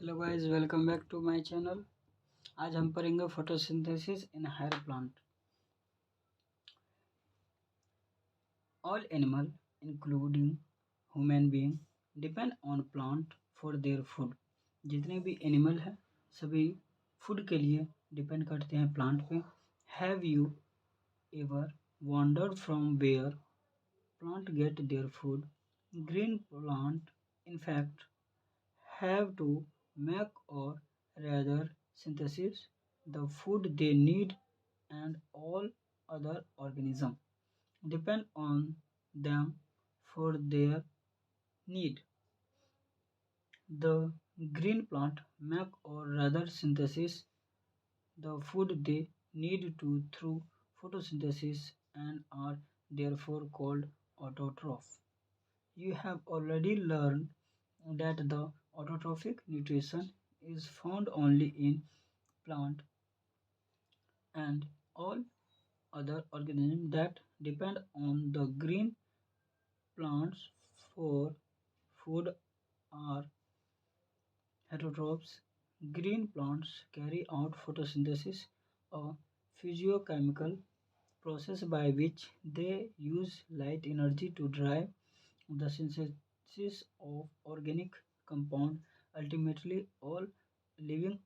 Hello guys, welcome back to my channel. आज हम पढ़ेंगे photosynthesis in higher plant. All animal including human being depend on plant for their food. जितने भी animal हैं सभी food के लिए डिपेंड करते हैं प्लांट पे। Have you ever wondered from where plant get their food? Green plant in fact have to make or rather synthesis the food they need, and all other organisms depend on them for their need. The green plant make or rather synthesis the food they need to through photosynthesis and are therefore called autotroph. You have already learned that the autotrophic nutrition is found only in plant and all other organisms that depend on the green plants for food are heterotrophs. Green plants carry out photosynthesis, a physiochemical process by which they use light energy to drive the synthesis of organic compound. Ultimately, all living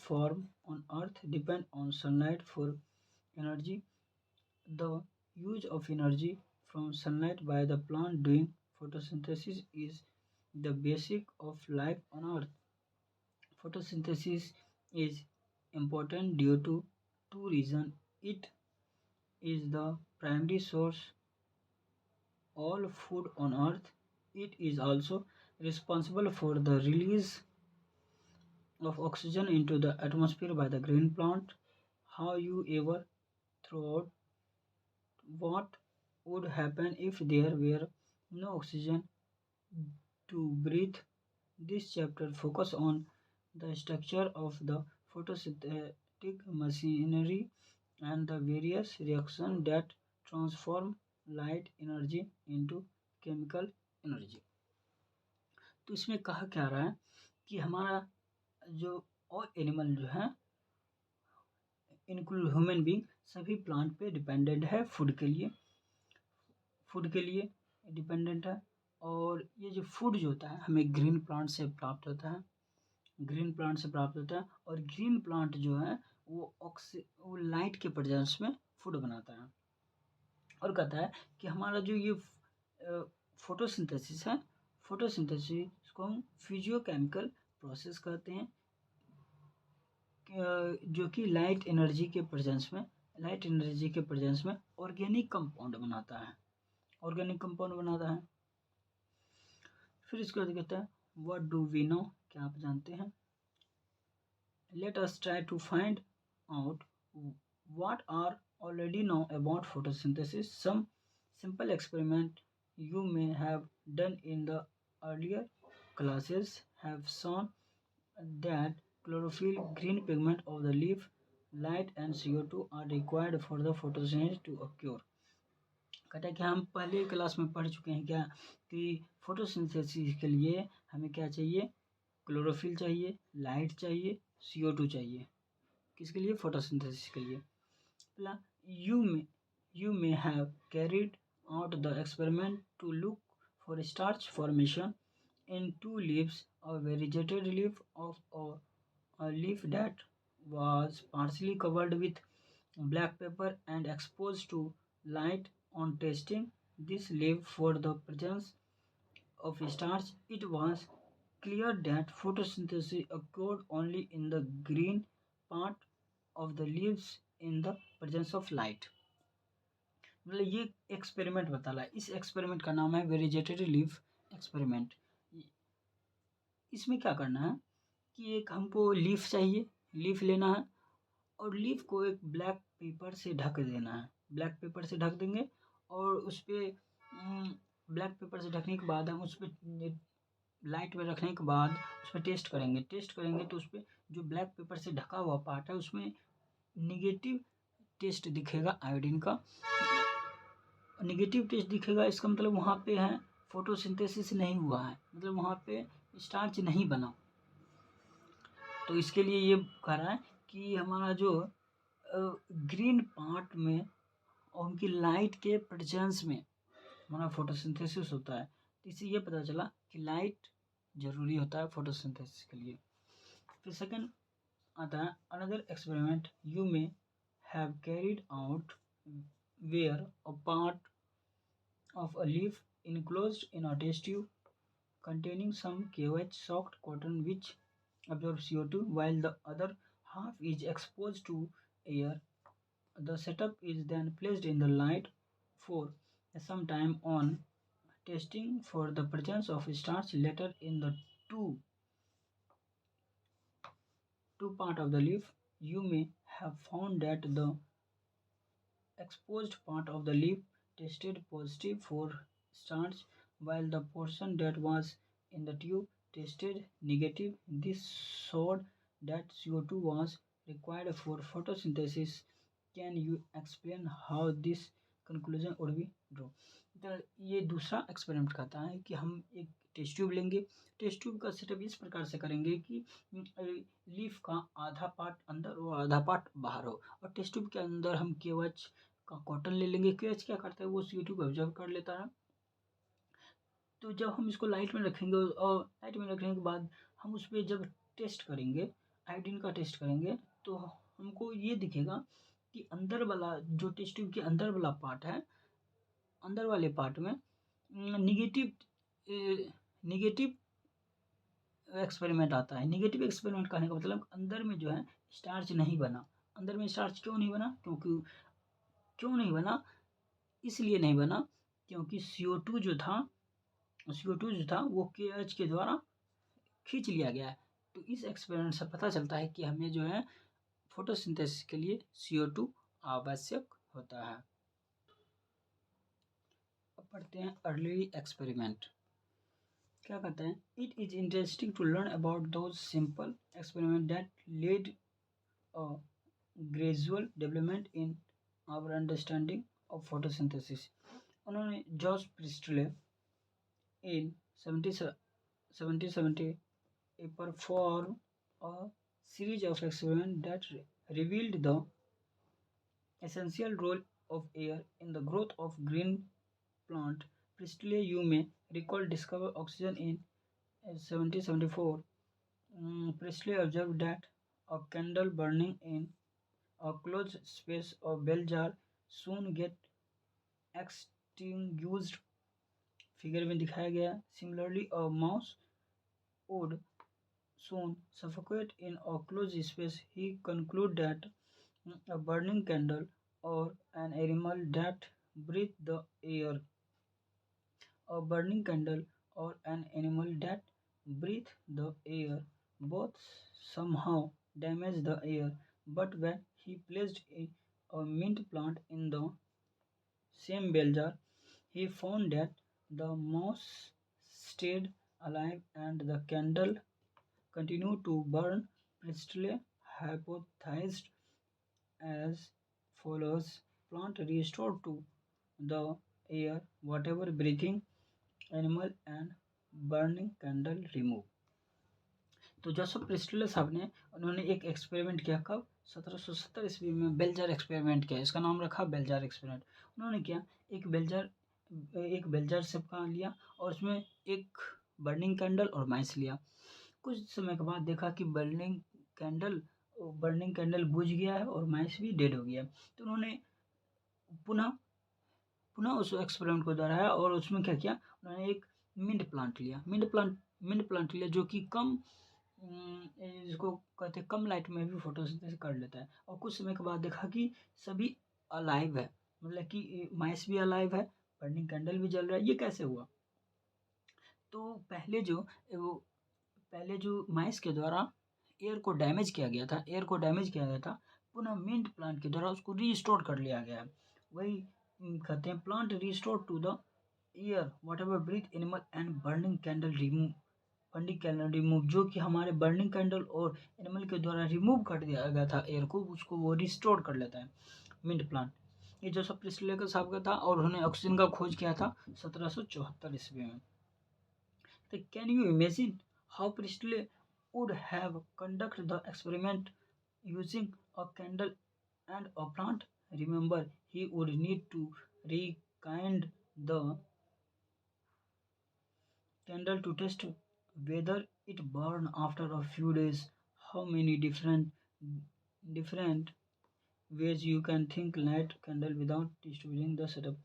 form on Earth depend on sunlight for energy. The use of energy from sunlight by the plant doing photosynthesis is the basic of life on Earth. Photosynthesis is important due to two reasons. It is the primary source all food on earth. It is also responsible for the release of oxygen into the atmosphere by the green plant. How you ever thought what would happen if there were no oxygen to breathe? This chapter focus on the structure of the photosynthetic machinery and the various reactions that transform light energy into chemical energy. तो इसमें कहा क्या रहा है कि हमारा जो और एनिमल जो है इंक्लूड ह्यूमन बीइंग सभी प्लांट पे डिपेंडेंट है, फूड के लिए डिपेंडेंट है। और ये जो फूड जो होता है हमें ग्रीन प्लांट से प्राप्त होता है, और ग्रीन प्लांट जो है वो लाइट के प्रेजेंस में फूड बनाता है। और कहता है कि हमारा जो ये फोटोसिंथेसिस है, फोटोसिंथेसिस को हम फिजियोकेमिकल प्रोसेस कहते हैं, जो कि लाइट एनर्जी के प्रेजेंस में ऑर्गेनिक कंपाउंड बनाता है। फिर इसके बाद कहता है व्हाट डू वी नो, क्या आप जानते हैं? Let us try to find out what are already know about photosynthesis. Some simple experiment you may have done in the earlier classes have shown that chlorophyll, green pigment of the leaf, light and CO2 are required for the photosynthesis to occur. कहता है कि हम पहले class में पढ़ चुके हैं क्या कि फोटोसिंथेसिस के लिए हमें क्या चाहिए? क्लोरोफिल चाहिए, लाइट चाहिए, CO2 चाहिए। किसके लिए? फोटोसिंथेसिस के लिए। You may have carried out the experiment to look for starch formation in two leaves. A variegated leaf of a leaf that was partially covered with black pepper and exposed to light. On testing this leaf for the presence of starch, it was clear that photosynthesis occurred only in the green part of the leaves in the presence of light. मतलब ये experiment बता रहा है। इस experiment का नाम है वेरिजेटेड leaf experiment. इसमें क्या करना है कि एक हमको लीफ चाहिए, लीफ लेना है और लीफ को एक ब्लैक पेपर से ढक देना है। ब्लैक पेपर से ढक देंगे और उस पर ब्लैक पेपर से ढकने के बाद हम उस पर लाइट में रखने के बाद उस पर टेस्ट करेंगे तो उस पर जो ब्लैक पेपर से ढका हुआ पार्ट है उसमें निगेटिव टेस्ट दिखेगा, आयोडीन का निगेटिव टेस्ट दिखेगा। इसका मतलब वहाँ पे है फोटोसिंथेसिस नहीं हुआ है, मतलब वहाँ पे स्टार्च नहीं बना। तो इसके लिए ये कह रहा है कि हमारा जो ग्रीन पार्ट में और उनकी लाइट के प्रेजेंस में हमारा फोटोसिंथेसिस होता है। तो इससे ये पता चला कि लाइट जरूरी होता है फोटोसिंथेसिस के लिए। फिर सेकंड आता है another experiment you may have carried out where a part of a leaf enclosed in a test tube containing some KOH soaked cotton which absorbs CO2 while the other half is exposed to air. The setup is then placed in the light for some time on testing for the presence of starch. Later in the two part of the leaf, you may have found that the exposed part of the leaf tested positive for starch while the portion that was in the tube tested negative. This showed that CO2 was required for photosynthesis. Can you explain how this conclusion would be drawn? तो ये दूसरा experiment कहता है कि हम एक test tube लेंगे। Test tube का सेटअप इस प्रकार से करेंगे कि लीफ का आधा पार्ट अंदर और आधा पार्ट बाहर हो, और टेस्ट ट्यूब के अंदर हम KOH का कॉटन ले लेंगे। KOH क्या करता है, वो CO2 को ऑब्जर्व कर लेता है। तो जब हम इसको लाइट में रखेंगे और लाइट में रखने के बाद हम उस पर जब टेस्ट करेंगे, आयोडीन का टेस्ट करेंगे, तो हमको ये दिखेगा कि अंदर वाला जो टेस्ट ट्यूब के अंदर वाला पार्ट है, अंदर वाले पार्ट में निगेटिव एक्सपेरिमेंट आता है। निगेटिव एक्सपेरिमेंट कहने का मतलब अंदर में जो है स्टार्च नहीं बना। अंदर में स्टार्च क्यों नहीं बना? क्यों नहीं बना? इसलिए नहीं बना क्योंकि CO2 जो था वो KOH के द्वारा खींच लिया गया है। तो इस एक्सपेरिमेंट से पता चलता है कि हमें जो है फोटोसिंथेसिस के लिए CO2 आवश्यक होता है। अब पढ़ते हैं अर्ली एक्सपेरिमेंट। क्या कहते हैं? It is interesting to learn about those simple experiment that led a gradual development in our understanding of photosynthesis. उन्होंने George Priestley in 1770 performed a series of experiments that revealed the essential role of air in the growth of green plant. Priestley, you may recall, discovered oxygen in 1774. Priestley observed that a candle burning in a closed space of bell jar soon get extinguished. Figure में दिखाया गया। Similarly a mouse would soon suffocate in a closed space. He concluded that a burning candle or an animal that breathed the air, both somehow damage the air. But when he placed a mint plant in the same bell jar, he found that the mouse stayed alive and the candle continued to burn. Priestley hypothesized as follows: plant restored to the air whatever breathing animal and burning candle remove. तो Joseph Presley साहब ने उन्होंने एक experiment किया। कब? 1770 ईस्वी में bell jar experiment किया। इसका नाम रखा बेलजार एक्सपेरिमेंट। उन्होंने क्या, एक बेलजार सेप का लिया और उसमें एक बर्निंग कैंडल और माइस लिया। कुछ समय के बाद देखा कि बर्निंग कैंडल बुझ गया है और माइस भी डेड हो गया। तो उन्होंने पुनः उस एक्सपेरिमेंट को दोहराया और उसमें क्या किया, उन्होंने एक मिंट प्लांट लिया जो कि कम जिसको कहते हैं कम लाइट में भी फोटोसिंथेसिस कर लेता है। और कुछ समय के बाद देखा कि सभी अलाइव है, मतलब कि माइस भी अलाइव है, बर्निंग कैंडल भी जल रहा है। ये कैसे हुआ? तो पहले जो माइस के द्वारा एयर को डैमेज किया गया था, पुनः मिंट प्लांट के द्वारा उसको रीस्टोर कर लिया गया है। वही कहते हैं plant restore to the air whatever breathe animal and burning candle remove, जो कि हमारे बर्निंग कैंडल और एनिमल के द्वारा रिमूव कर दिया गया था एयर को, उसको वो रिस्टोर कर लेता है मिंट प्लांट। ये जोसेफ प्रिस्टले का साहब का था और उन्होंने ऑक्सीजन का खोज किया था 1774 ईस्वी में। तो can you imagine how Presley would have conducted the experiment using a candle and a plant. Remember, he would need to rekindle the candle to test whether it burned after a few days. How many different ways you can think light candle without destroying the setup.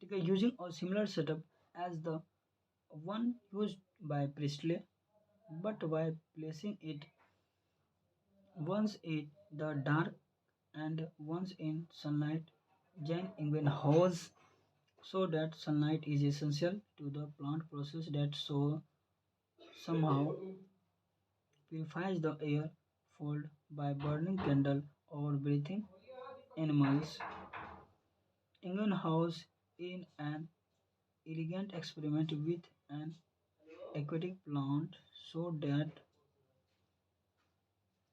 Okay, using a similar setup as the one used by Priestley, but by placing it once in the dark and once in sunlight. Jan Ingenhousz so that sunlight is essential to the plant process that somehow purifies the air followed by burning candle or breathing animals. Ingenhousz in an elegant experiment with an aquatic plant showed that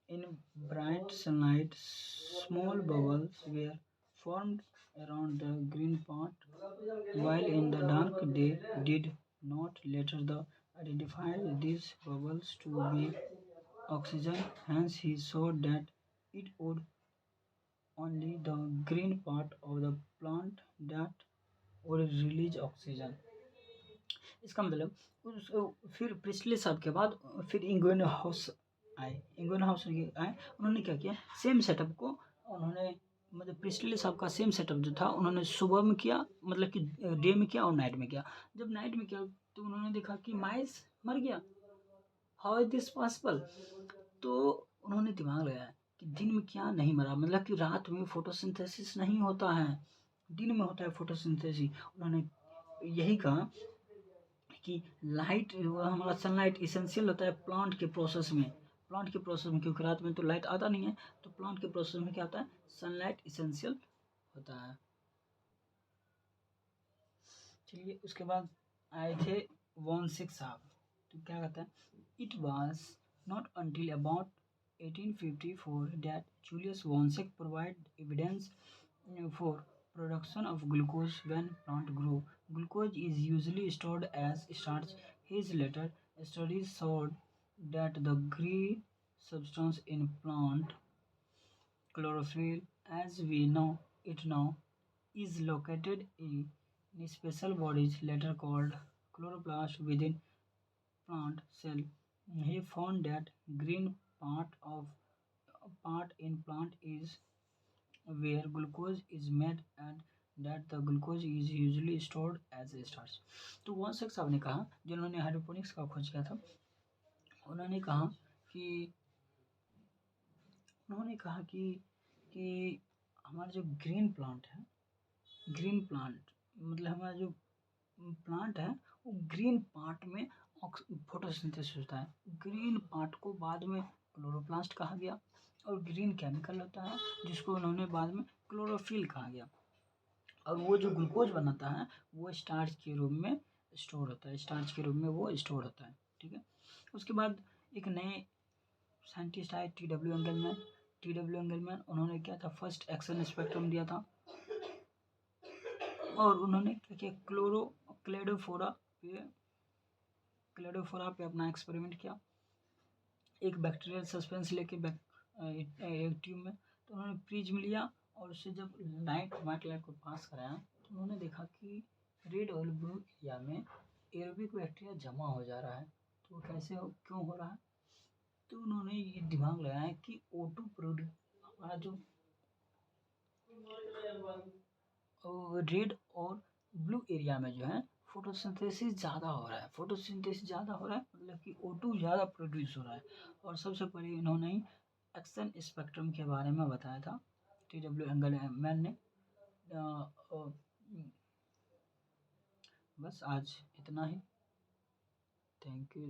in bright sunlight small bubbles were formed around the green part, while in the dark they did not. Later the identified these bubbles to be oxygen, hence he showed that it would only the green part of the plant that would release oxygen. इसका मतलब फिर priestly साहब के बाद फिर इंग्वेन house आए। इंग्वेन house आए, उन्होंने क्या किया, सेम सेटअप को उन्होंने मतलब प्रिस्टली साहब का सेम सेटअप जो था उन्होंने सुबह में किया, मतलब कि डे में किया और नाइट में किया। जब नाइट में किया तो उन्होंने देखा कि माइस मर गया। How is this possible? तो उन्होंने दिमाग लगाया कि दिन में क्या नहीं मरा, मतलब कि रात में फोटोसिंथेसिस नहीं होता है, दिन में होता है फोटोसिंथेसिस। उन्होंने यही कहा कि लाइट हमारा सनलाइट इसेंशियल होता है प्लांट के प्रोसेस में, क्योंकि रात में तो लाइट आता नहीं है, तो प्लांट के प्रोसेस में क्या होता है, सनलाइट इसेंशियल होता है। चलिए उसके बाद आए थे वॉनसिक साहब, तो क्या कहते हैं, it was not until about 1854 that Julius Vonsik provide evidence for production of glucose when plant grow. Glucose is usually stored as starch. His later studies showed that the green substance in plant chlorophyll, as we know it now, is located in special bodies later called chloroplast within plant cell. He found that green part in plant is where glucose is made and that the glucose is usually stored as a starch. तो वॉन्सेक साहब ने कहा, जिन्होंने hydroponics का खोज किया था, उन्होंने कहा कि कि हमारा जो ग्रीन प्लांट है, ग्रीन प्लांट मतलब हमारा जो प्लांट है वो ग्रीन पार्ट में फोटोसिंथेसिस होता है। ग्रीन पार्ट को बाद में क्लोरोप्लास्ट कहा गया और ग्रीन केमिकल होता है जिसको उन्होंने बाद में क्लोरोफिल कहा गया, और वो जो ग्लूकोज बनाता है वो स्टार्च के रूप में स्टोर होता है, स्टार्च के रूप में वो स्टोर होता है। ठीक है, उसके बाद एक नए साइंटिस्ट आए टी.डब्ल्यू. एंगलमैन। उन्होंने क्या था, फर्स्ट एक्शन स्पेक्ट्रम दिया था और उन्होंने क्या किया, क्लेडोफोरा पे अपना एक्सपेरिमेंट किया, एक बैक्टीरियल सस्पेंस लेके एक ट्यूब में, तो उन्होंने प्रिज्म लिया और उससे जब व्हाइट लाइट को पास कराया तो उन्होंने देखा कि रेड और ब्लू एरिया में एरोबिक बैक्टीरिया जमा हो जा रहा है। तो वो क्यों हो रहा है? तो उन्होंने ये दिमाग लगाया कि O2 प्रोड्यूस हमारा जो रेड और ब्लू एरिया में जो है फोटोसिंथेसिस ज़्यादा हो रहा है, मतलब कि O2 ज़्यादा प्रोड्यूस हो रहा है। और सबसे पहले इन्होंने एक्शन स्पेक्ट्रम के बारे में बताया था टी.डब्ल्यू. एंगलमैन ने। बस आज इतना ही, थैंक यू।